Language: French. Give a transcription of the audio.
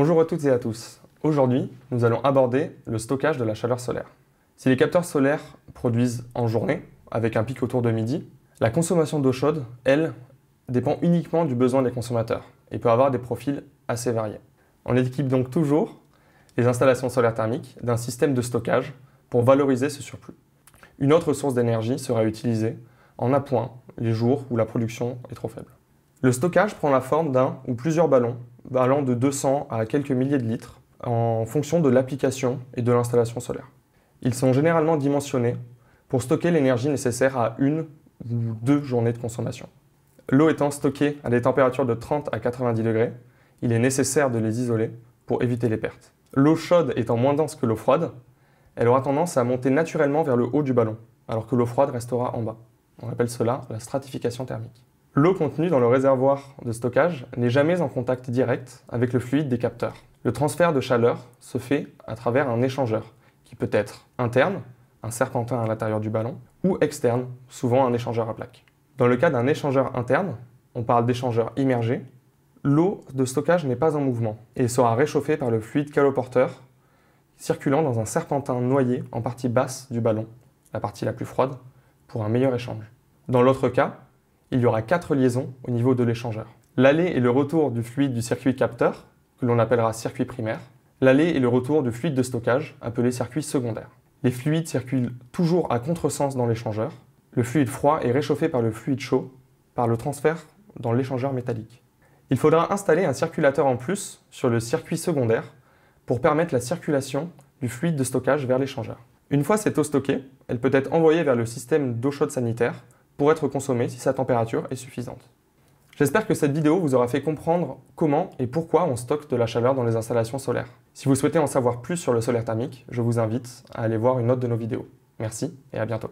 Bonjour à toutes et à tous. Aujourd'hui, nous allons aborder le stockage de la chaleur solaire. Si les capteurs solaires produisent en journée, avec un pic autour de midi, la consommation d'eau chaude, elle, dépend uniquement du besoin des consommateurs et peut avoir des profils assez variés. On équipe donc toujours les installations solaires thermiques d'un système de stockage pour valoriser ce surplus. Une autre source d'énergie sera utilisée en appoint les jours où la production est trop faible. Le stockage prend la forme d'un ou plusieurs ballons allant de 200 à quelques milliers de litres en fonction de l'application et de l'installation solaire. Ils sont généralement dimensionnés pour stocker l'énergie nécessaire à une ou deux journées de consommation. L'eau étant stockée à des températures de 30 à 90 degrés, il est nécessaire de les isoler pour éviter les pertes. L'eau chaude étant moins dense que l'eau froide, elle aura tendance à monter naturellement vers le haut du ballon, alors que l'eau froide restera en bas. On appelle cela la stratification thermique. L'eau contenue dans le réservoir de stockage n'est jamais en contact direct avec le fluide des capteurs. Le transfert de chaleur se fait à travers un échangeur, qui peut être interne, un serpentin à l'intérieur du ballon, ou externe, souvent un échangeur à plaques. Dans le cas d'un échangeur interne, on parle d'échangeur immergé, l'eau de stockage n'est pas en mouvement et sera réchauffée par le fluide caloporteur circulant dans un serpentin noyé en partie basse du ballon, la partie la plus froide, pour un meilleur échange. Dans l'autre cas, il y aura 4 liaisons au niveau de l'échangeur. L'aller et le retour du fluide du circuit capteur, que l'on appellera circuit primaire. L'aller et le retour du fluide de stockage, appelé circuit secondaire. Les fluides circulent toujours à contresens dans l'échangeur. Le fluide froid est réchauffé par le fluide chaud, par le transfert dans l'échangeur métallique. Il faudra installer un circulateur en plus sur le circuit secondaire pour permettre la circulation du fluide de stockage vers l'échangeur. Une fois cette eau stockée, elle peut être envoyée vers le système d'eau chaude sanitaire pour être consommée si sa température est suffisante. J'espère que cette vidéo vous aura fait comprendre comment et pourquoi on stocke de la chaleur dans les installations solaires. Si vous souhaitez en savoir plus sur le solaire thermique, je vous invite à aller voir une autre de nos vidéos. Merci et à bientôt.